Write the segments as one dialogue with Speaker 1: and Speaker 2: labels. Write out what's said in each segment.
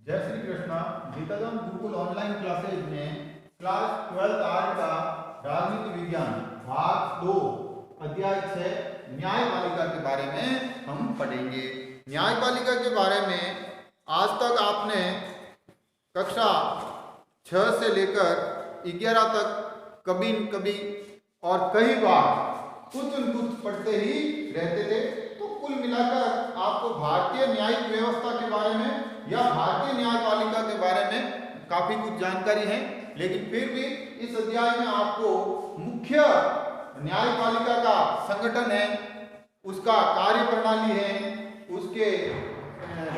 Speaker 1: जय Shri Krishna. गीतागम Gurukul online classes में class 12 art का राजनीति विज्ञान भाग 2 अध्याय 6 न्यायपालिका के बारे में हम पढ़ेंगे। न्यायपालिका के बारे में आज तक आपने कक्षा 6 से लेकर 11 तक कभी न कभी और कई बार कुछ न कुछ पढ़ते ही रहते थे। तो कुल मिलाकर आपको भारतीय न्यायिक व्यवस्था के बारे में या भारतीय न्यायपालिका के बारे में काफी कुछ जानकारी है, लेकिन फिर भी इस अध्याय में आपको मुख्य न्यायपालिका का संगठन है, उसका कार्य प्रणाली है, उसके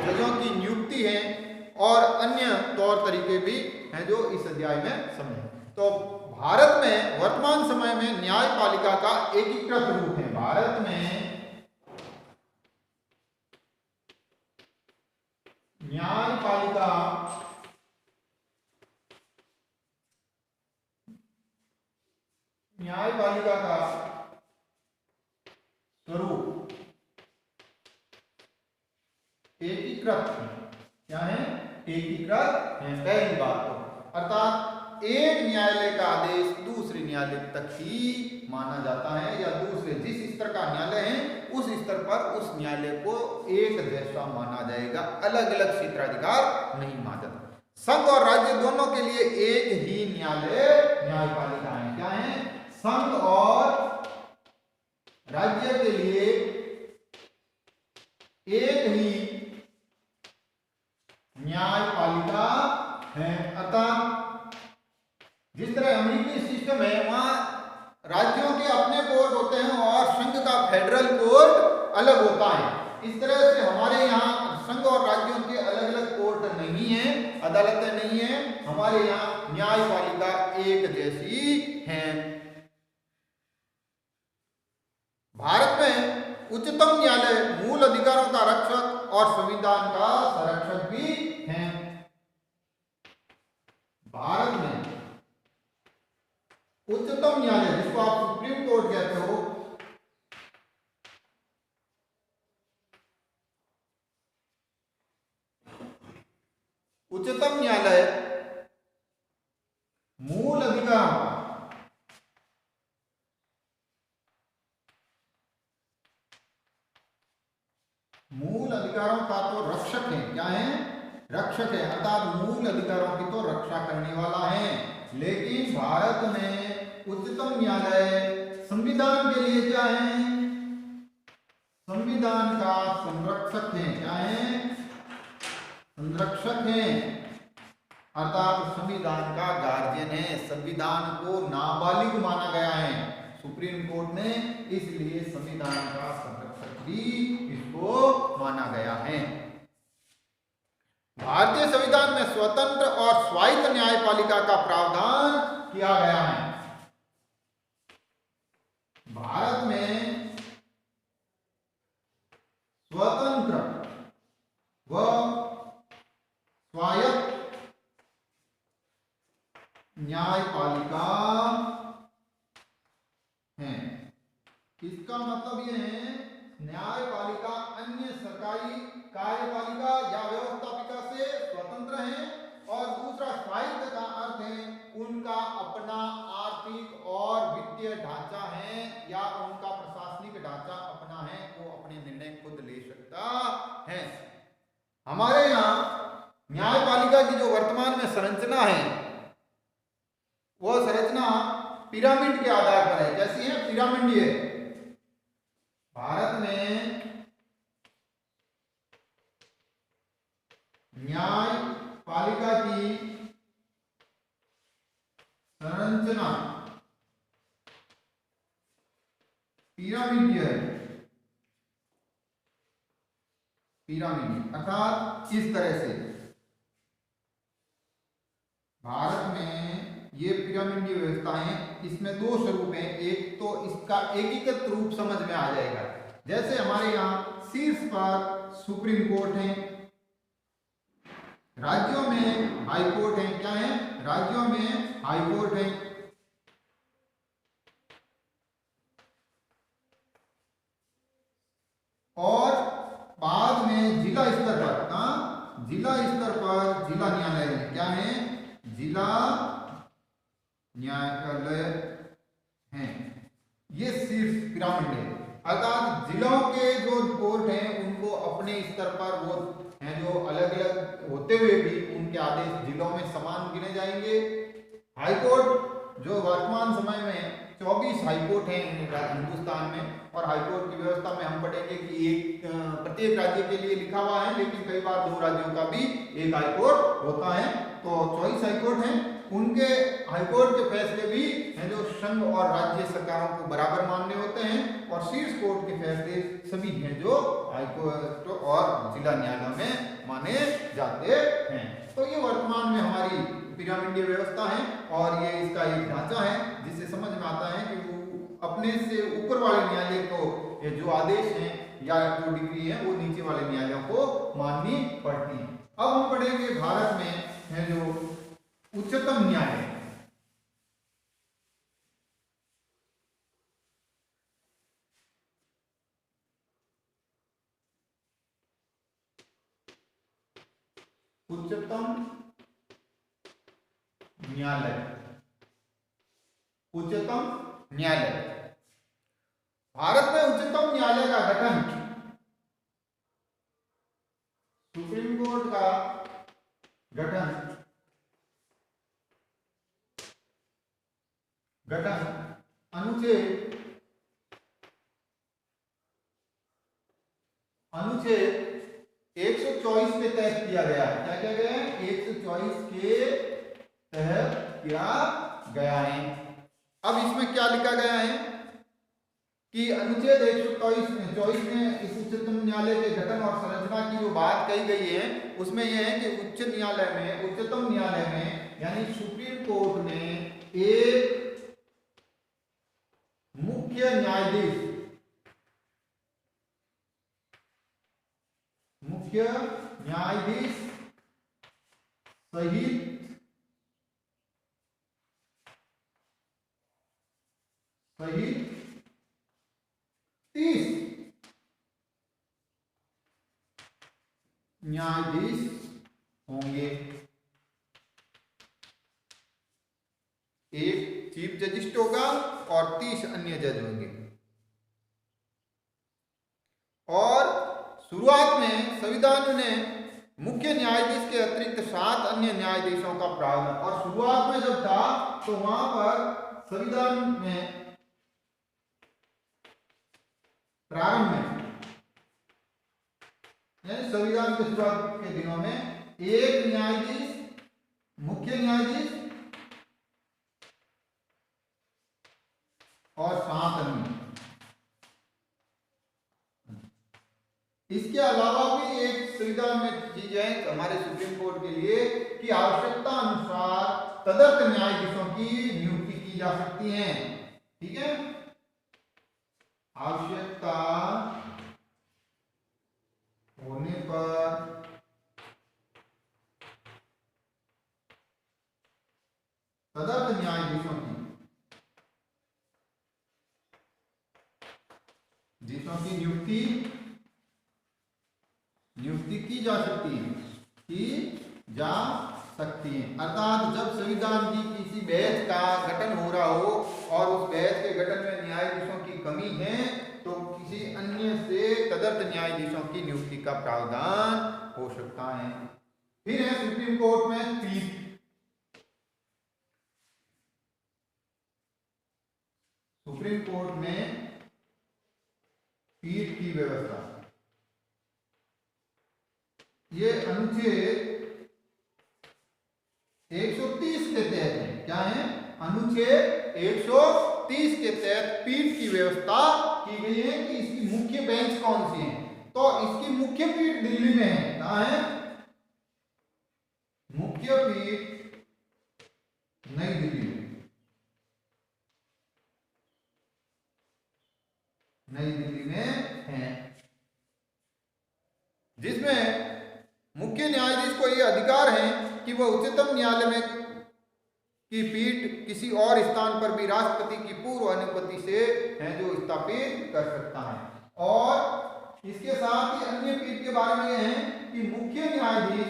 Speaker 1: जजों की नियुक्ति है और अन्य तौर तरीके भी हैं जो इस अध्याय में समझें। तो भारत में वर्तमान समय में न्यायपालिका का एकीकृत रूप है। भारत में न्यायपालिका का स्वरूप एकीकृत है। क्या है? एकीकृत है। पहली बात तो अर्थात एक न्यायालय का आदेश दूसरे न्यायालय तक ही माना जाता है, या दूसरे जिस स्तर का न्यायालय है उस स्तर पर उस न्यायालय को एक जैसा माना जाएगा, अलग अलग क्षेत्राधिकार नहीं माना जाता। संघ और राज्य दोनों के लिए एक ही न्यायपालिका है। क्या है? संघ और राज्य के लिए एक ही न्यायपालिका है। अतः जिस तरह अमेरिकी सिस्टम है वहां राज्यों के अपने कोर्ट होते हैं और संघ का फेडरल कोर्ट अलग होता है, इस तरह से हमारे यहाँ संघ और राज्यों के अलग अलग कोर्ट नहीं है, अदालतें नहीं है। हमारे यहाँ न्यायपालिका एक जैसी है। भारत में उच्चतम न्यायालय मूल अधिकारों का रक्षक और संविधान का संरक्षक भी है। भारत में उच्चतम न्यायालय, जिसको आप सुप्रीम कोर्ट कहते हो, उच्चतम न्यायालय मूल अधिकारों का तो रक्षक है। क्या है? रक्षक है, अर्थात मूल अधिकारों की तो रक्षा करने वाला है। लेकिन भारत में उच्चतम न्यायालय संविधान के लिए क्या है? संविधान का संरक्षक है। क्या है? संरक्षक है, अर्थात संविधान का गार्जियन है। संविधान को नाबालिग माना गया है सुप्रीम कोर्ट ने, इसलिए संविधान का संरक्षक भी इसको माना गया है। भारतीय संविधान में स्वतंत्र और स्वायत्त न्यायपालिका का प्रावधान किया गया है। भारत में स्वतंत्र व स्वायत्त न्यायपालिका है। इसका मतलब यह है न्यायपालिका अन्य सरकारी कार्यपालिका या व्यवस्थापिका से स्वतंत्र है, और दूसरा स्वायत्त का अर्थ है उनका अपना आर्थिक और वित्तीय ढांचा है या उनका प्रशासनिक ढांचा अपना है, वो अपने निर्णय खुद ले सकता है। हमारे यहाँ न्यायपालिका की जो वर्तमान में संरचना है वो संरचना पिरामिड के आधार पर है। कैसी है? पिरामिडीय। भारत में न्यायपालिका की संरचना पिरामिडीय है। पिरामिड अर्थात इस तरह से भारत में ये पिरामिडीय व्यवस्था है। इसमें दो स्वरूप हैं। एक तो इसका एकीकृत रूप समझ में आ जाएगा, जैसे हमारे यहाँ शीर्ष पर सुप्रीम कोर्ट है, राज्यों में हाई कोर्ट है। क्या है? राज्यों में हाई कोर्ट है, और बाद में जिला स्तर पर जिला स्तर पर जिला न्यायालय है, क्या है, जिला न्यायालय हैं, ये शीर्ष पिरामिड है। अर्थात जिलों के जो कोर्ट हैं उनको अपने स्तर पर वो हैं जो अलग अलग होते हुए भी उनके आदेश जिलों में समान गिने जाएंगे। हाई कोर्ट जो वर्तमान समय में 24 हाई कोर्ट हैं हिंदुस्तान में, और हाई कोर्ट की व्यवस्था में हम पढ़ेंगे कि एक प्रत्येक राज्य के लिए लिखा हुआ है, लेकिन कई बार 2 राज्यों का भी एक हाई कोर्ट होता है। तो 24 हाई कोर्ट हैं, उनके हाईकोर्ट के फैसले भी हैं जो संघ और राज्य सरकारों को बराबर मान्य होते हैं, और शीर्ष कोर्ट के फैसले सभी हैं जो हाईकोर्ट और जिला न्यायालयों में माने जाते हैं। तो ये वर्तमान में हमारी पिरामिडीय व्यवस्था है, और ये इसका एक ढांचा है जिससे समझ में आता है कि वो अपने से ऊपर वाले न्यायालय को ये जो आदेश हैं या जो डिग्री है वो नीचे वाले न्यायालयों को माननी पड़ती है। अब हम पढ़ेंगे भारत में है जो उच्चतम न्यायालय। उच्चतम न्यायालय, उच्चतम न्यायालय। भारत में उच्चतम न्यायालय का गठन सुप्रीम कोर्ट का गठन अनुच्छेद 124 के तहत किया गया है। क्या किया गया है? 124 के तहत किया गया है। अब इसमें क्या लिखा गया है कि अनुच्छेद 124 में इस उच्चतम न्यायालय के गठन और संरचना की जो बात कही गई है उसमें यह है कि उच्चतम न्यायालय में यानी सुप्रीम कोर्ट ने एक मुख्य न्यायाधीश सहित 30 न्यायाधीश होंगे। एक चीफ जस्टिस होगा और 30 अन्य जज होंगे। और शुरुआत में संविधान ने मुख्य न्यायाधीश के अतिरिक्त 7 अन्य न्यायाधीशों का प्रावधान, और शुरुआत में जब था तो वहां पर संविधान में प्रारंभ में यानी संविधान के शुरुआत के दिनों में एक न्यायाधीश, मुख्य न्यायाधीश और 7 अन्य। इसके अलावा भी एक संविधान में चीज है हमारे सुप्रीम कोर्ट के लिए कि आवश्यकता अनुसार तदर्थ न्यायाधीशों की नियुक्ति की जा सकती है। ठीक है, आवश्यकता होने पर तदर्थ न्यायाधीशों की नियुक्ति की जा सकती है। अर्थात जब संविधान की किसी बेंच का गठन हो रहा हो और उस बेंच के गठन में न्यायाधीशों की कमी है तो किसी अन्य से तदर्थ न्यायाधीशों की नियुक्ति का प्रावधान हो सकता है। फिर है सुप्रीम कोर्ट में पीठ। सुप्रीम कोर्ट में पीठ की व्यवस्था, ये अनुच्छेद 130 के तहत है। क्या है? अनुच्छेद 130 के तहत पीठ की व्यवस्था की गई है कि इसकी मुख्य बेंच कौन सी है। तो इसकी मुख्य पीठ दिल्ली में है। कहां है? मुख्य पीठ नई दिल्ली में, नई दिल्ली में है, जिसमें मुख्य न्यायाधीश को यह अधिकार है कि वह उच्चतम न्यायालय में की पीठ किसी और स्थान पर भी राष्ट्रपति की पूर्व अनुमति से है जो स्थापित कर सकता है। और इसके साथ ही अन्य पीठ के बारे में यह है कि मुख्य न्यायाधीश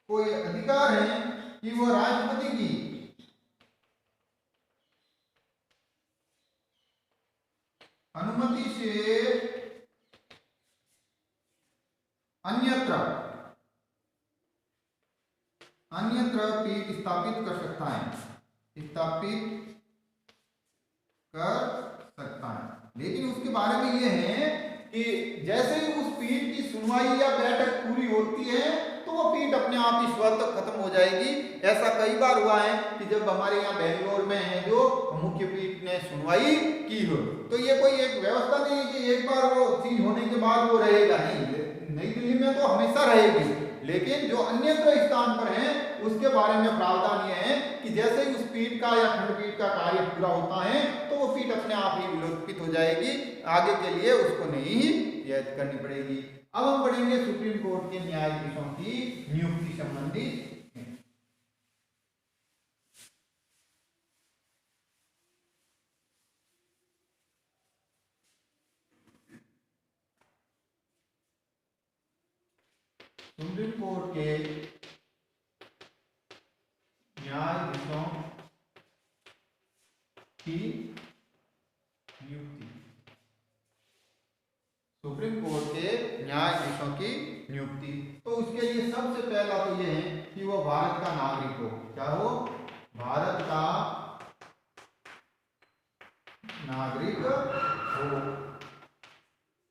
Speaker 1: को ये अधिकार है कि वह राष्ट्रपति की अनुमति से अन्यत्र पीठ स्थापित कर सकता है, लेकिन उसके बारे में यह है कि जैसे ही उस पीठ की सुनवाई या बैठक पूरी होती है तो वो पीठ अपने आप ही स्वतः खत्म हो जाएगी। ऐसा कई बार हुआ है कि जब हमारे यहाँ बेंगलोर में है जो मुख्य पीठ ने सुनवाई की हो, तो ये कोई एक व्यवस्था नहीं है कि एक बार वो चीज होने के बाद वो रहेगा, नहीं, नई दिल्ली में तो हमेशा रहेगी। लेकिन जो अन्यत्र स्थान पर है उसके बारे में प्रावधान यह है कि जैसे ही उस पीठ का या खंडपीठ का कार्य पूरा होता है तो वो पीठ अपने आप ही विलोपित हो जाएगी, आगे के लिए उसको नहीं ही याद करनी पड़ेगी। अब हम पढ़ेंगे सुप्रीम कोर्ट के न्यायाधीशों की नियुक्ति संबंधी। सुप्रीम कोर्ट के न्यायाधीशों की नियुक्ति, सुप्रीम कोर्ट के न्यायाधीशों की नियुक्ति, तो उसके लिए सबसे पहला तो यह है कि वो भारत का नागरिक हो। क्या हो? भारत का नागरिक हो।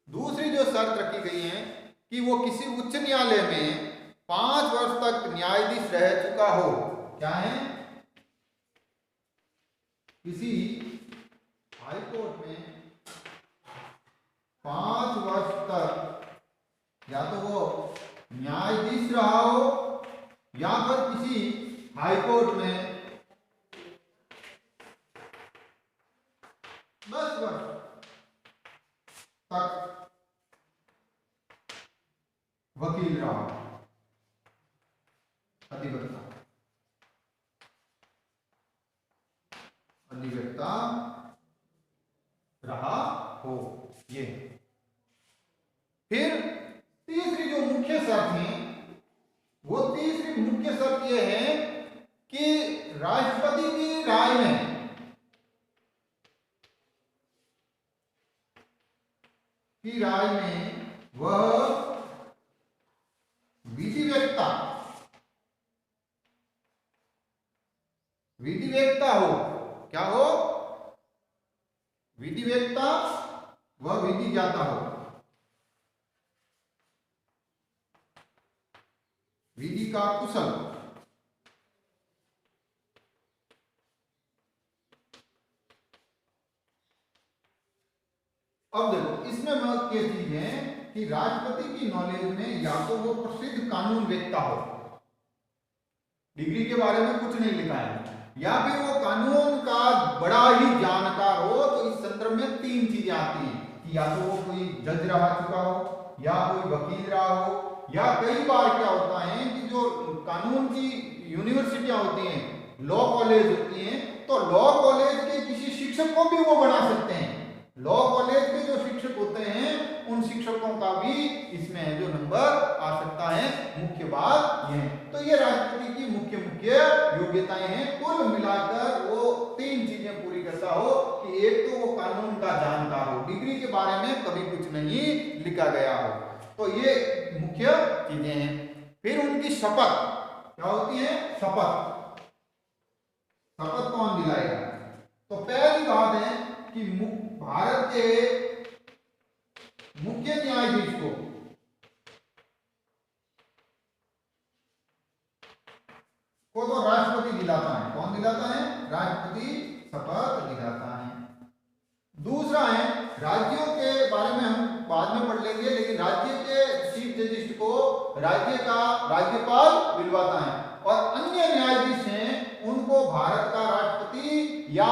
Speaker 1: दूसरी जो शर्त रखी गई है कि वो किसी उच्च न्यायालय में 5 वर्ष तक न्यायाधीश रह चुका हो। क्या है? किसी हाई कोर्ट में 5 वर्ष तक या तो वो न्यायाधीश रहा हो या फिर किसी हाई कोर्ट में 10 वर्ष तक वकील रहा, अधिवक्ता रहा हो। ये फिर तीसरी जो मुख्य शर्त है वो तीसरी मुख्य शर्त यह है कि राष्ट्रपति की राय में वह विधिवेत्ता हो। क्या हो? विधिवेत्ता, वह विधि ज्ञाता हो, विधि का कुशल। अब देखो इसमें महत्व की चीज है कि राष्ट्रपति की नॉलेज में या तो वो प्रसिद्ध कानून वेत्ता हो, डिग्री के बारे में कुछ नहीं लिखा है, या फिर वो कानून का बड़ा ही जानकार हो। तो इस संदर्भ में 3 चीजें आती हैं कि या तो वो कोई जज रह चुका हो, या कोई वकील रहा हो, या कई बार क्या होता है कि जो कानून की यूनिवर्सिटियां होती हैं, लॉ कॉलेज होती हैं, तो लॉ कॉलेज के किसी शिक्षक को भी वो बना सकते हैं। लॉ कॉलेज के जो शिक्षक होते हैं उन शिक्षकों का भी इसमें जो नंबर आ सकता है। मुख्य बात यह है। तो ये राष्ट्रपति की मुख्य योग्यताएं हैं। कुल मिलाकर वो 3 चीजें पूरी करता हो कि एक तो वो कानून का जानकार हो, डिग्री के बारे में कभी कुछ नहीं लिखा गया हो। तो ये मुख्य चीजें हैं। फिर उनकी शपथ क्या होती है? शपथ कौन दिलाएगा? तो पहली बात है कि भारत के मुख्य न्यायाधीश को तो राष्ट्रपति दिलाता है। कौन दिलाता है? राष्ट्रपति शपथ दिलाता है। दूसरा है, राज्यों के बारे में हम बाद में पढ़ लेंगे, लेकिन राज्य के चीफ जस्टिस को राज्य का राज्यपाल दिलवाता है, और अन्य न्यायाधीश हैं उनको भारत का राष्ट्रपति या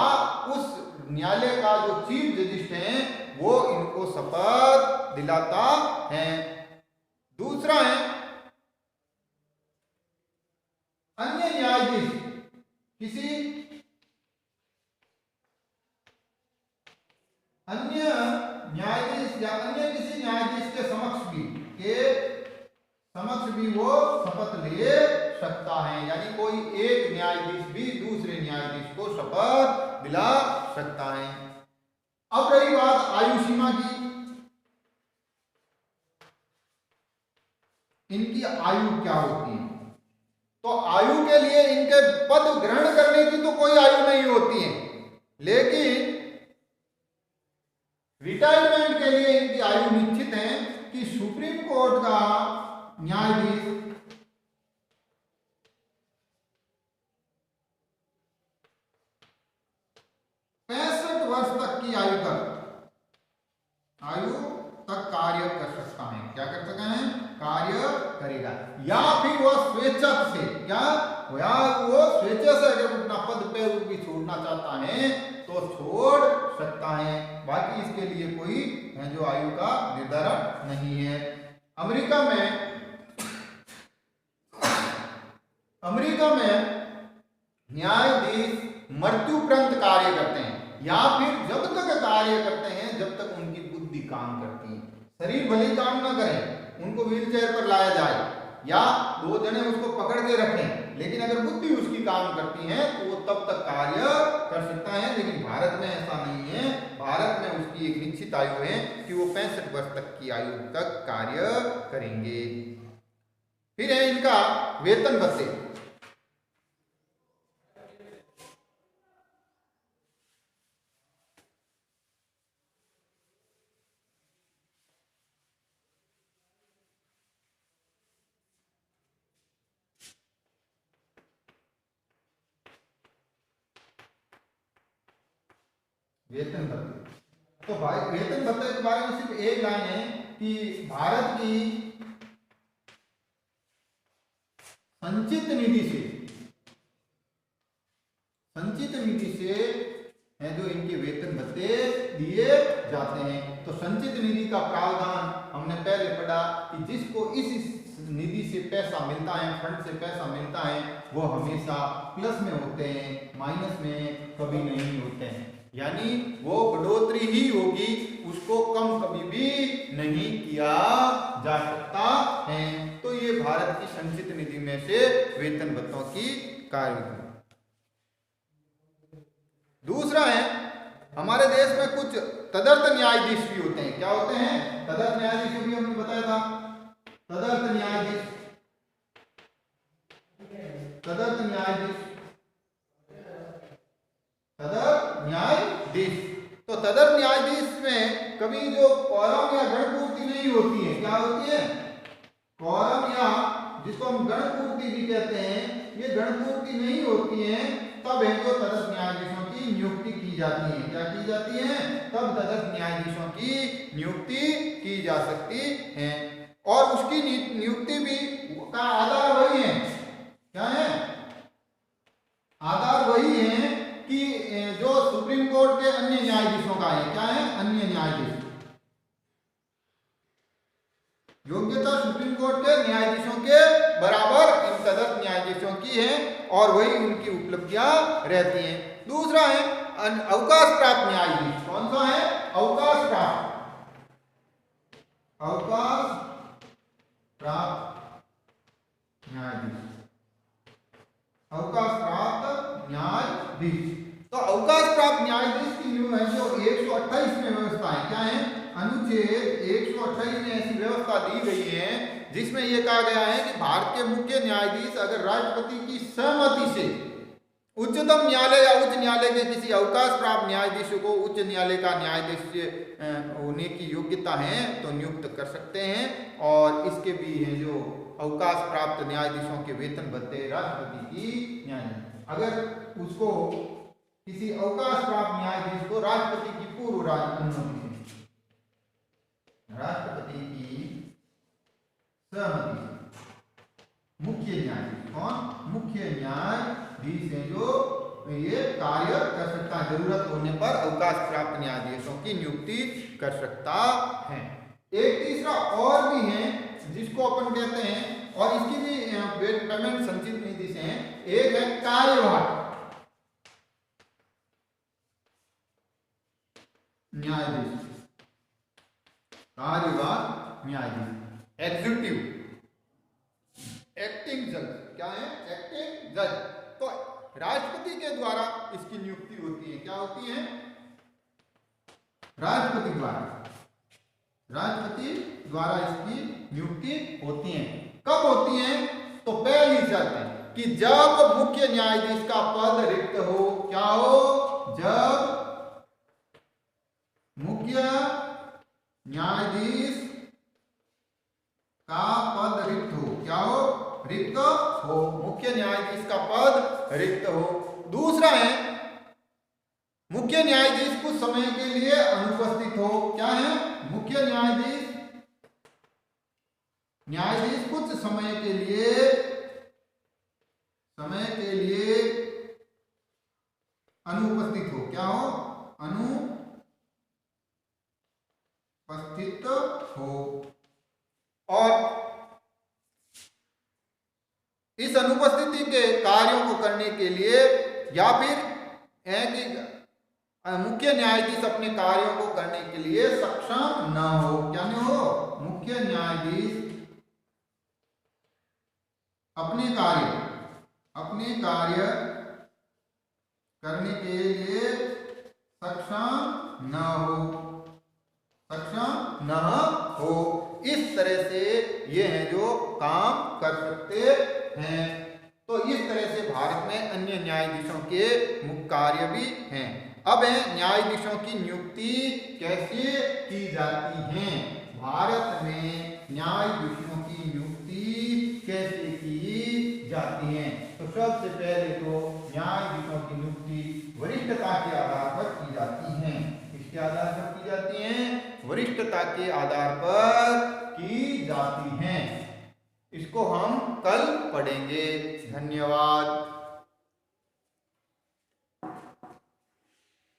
Speaker 1: उस न्यायालय का जो चीफ जस्टिस हैं वो इनको शपथ दिलाता है। दूसरा है, अन्य न्यायाधीश किसी अन्य न्यायाधीश या अन्य किसी न्यायाधीश के समक्ष भी वो शपथ ले सकता है, यानी कोई एक न्यायाधीश भी दूसरे न्यायाधीश को शपथ दिला सकता है। अब रही बात आयु सीमा की, इनकी आयु क्या होती है? तो आयु के लिए इनके पद ग्रहण करने की तो कोई आयु नहीं होती है, लेकिन रिटायरमेंट के लिए इनकी आयु निश्चित है कि सुप्रीम कोर्ट का न्यायाधीश 65 वर्ष तक की आयु तक कार्य कर सकता है। क्या कर सकता है? कार्य करेगा, या फिर वो स्वेच्छा से अगर अपना पद पे भी छोड़ना चाहता है तो छोड़ सकता है। बाकी इसके लिए कोई जो आयु का निर्धारण नहीं है। अमेरिका में न्यायाधीश मृत्युपरंत कार्य करते हैं, या फिर जब तक कार्य करते हैं जब तक उनकी बुद्धि काम करती है। शरीर भले काम ना करे, उनको व्हीलचेयर पर लाया जाए या 2 जने उसको पकड़ के रखें, लेकिन अगर बुद्धि उसकी काम करती है तो वो तब तक कार्य कर सकता है। लेकिन भारत में ऐसा नहीं है। भारत में उसकी एक निश्चित आयु है कि वो 65 वर्ष तक की आयु तक कार्य करेंगे। फिर है इनका वेतन भत्ते। वेतन भत्ते, तो भाई वेतन भत्ते के बारे में सिर्फ एक लाइन है कि भारत की संचित निधि से है जो इनके वेतन भत्ते दिए जाते हैं। तो संचित निधि का प्रावधान हमने पहले पढ़ा कि जिसको इस निधि से पैसा मिलता है, फंड से पैसा मिलता है, वो हमेशा प्लस में होते हैं, माइनस में कभी नहीं होते हैं। यानी वो बढ़ोतरी ही होगी, उसको कम कभी भी नहीं किया जा सकता है। तो ये भारत की संचित निधि में से वेतन भत्तों की कार्यविधि। दूसरा है, हमारे देश में कुछ तदर्थ न्यायाधीश भी होते हैं। क्या होते हैं? तदर्थ न्यायाधीश भी हमने बताया था। तदर्थ न्यायाधीश तो तदर्थ न्यायाधीश में कभी जो कॉलम या गणपूर्ति नहीं होती है। क्या होती है? कॉलम या जिसको हम गणपूर्ति भी कहते हैं, ये गणपूर्ति नहीं होती है, तब है जो तदर्थ न्यायाधीशों की नियुक्ति की जाती है। क्या की जाती है? तब तदर्थ न्यायाधीशों की नियुक्ति की जा सकती है, और उसकी नियुक्ति भी का आधार वही है। क्या है? आधार वही है कि जो सुप्रीम कोर्ट के अन्य न्यायाधीशों का है। क्या है? अन्य न्यायाधीश। योग्यता सुप्रीम कोर्ट के न्यायाधीशों के बराबर इन तदर्थ न्यायाधीशों की है, और वही उनकी उपलब्धियां रहती हैं। दूसरा है अवकाश प्राप्त न्यायाधीश। कौन सा है? अवकाश प्राप्त न्यायाधीश। अवकाश प्राप्त न्यायाधीश। तो अवकाश प्राप्त न्यायाधीश की जो 128 में व्यवस्था है। क्या है? अनुच्छेद 128 में ऐसी व्यवस्था दी गई है जिसमें यह कहा गया है कि भारत के मुख्य न्यायाधीश अगर राष्ट्रपति की सहमति से उच्चतम न्यायालय या उच्च न्यायालय के किसी अवकाश प्राप्त न्यायाधीश को उच्च न्यायालय का न्यायाधीश होने की योग्यता है तो नियुक्त कर सकते हैं। और इसके भी हैं जो अवकाश प्राप्त न्यायाधीशों के वेतन भत्ते राष्ट्रपति की न्यायाधीश, अगर उसको किसी अवकाश प्राप्त न्यायाधीश को राष्ट्रपति की पूर्व अनुमति से, राष्ट्रपति की सहमति से मुख्य न्यायाधीश, कौन? मुख्य न्यायाधीश है जो ये कार्य कर सकता है, जरूरत होने पर अवकाश प्राप्त न्यायाधीशों की नियुक्ति कर सकता है। एक तीसरा और भी है जिसको अपन कहते हैं, और इसकी भी पेमेंट संचित निधि से है। एक है कार्यवाहक। न्यायाधीश, कार्यवाहक न्यायाधीश। एग्जीक्यूटिव, एक्टिंग जज, क्या है? एक्टिंग जज। तो राष्ट्रपति के द्वारा इसकी नियुक्ति होती है। क्या होती है? राष्ट्रपति द्वारा इसकी नियुक्ति होती है। कब होती है? तो पहली शर्त है कि जब मुख्य न्यायाधीश का पद रिक्त हो। क्या हो? जब मुख्य न्यायाधीश का पद रिक्त हो। क्या हो? रिक्त हो। मुख्य न्यायाधीश का पद रिक्त हो। दूसरा है मुख्य न्यायाधीश कुछ समय के लिए अनुपस्थित हो। क्या है? मुख्य न्यायाधीश कुछ समय के लिए अनुपस्थित हो। क्या हो? अनुपस्थित हो। और इस अनुपस्थिति के कार्यों को करने के लिए या फिर है कि मुख्य न्यायाधीश अपने कार्यों को करने के लिए सक्षम न हो। क्या नहीं हो? मुख्य न्यायाधीश अपने कार्य करने के लिए सक्षम न हो। इस तरह से ये हैं जो काम कर सकते हैं। तो इस तरह से भारत में अन्य न्यायाधीशों के मुख्य कार्य भी हैं। अब है न्यायाधीशों की नियुक्ति कैसे की जाती है। भारत में न्यायाधीशों की नियुक्ति कैसे की जाती है? तो सबसे पहले तो न्यायाधीशों की नियुक्ति वरिष्ठता के आधार पर की जाती है। किसके आधार पर की जाती है? वरिष्ठता के आधार पर की जाती हैं। इसको हम कल पढ़ेंगे। धन्यवाद।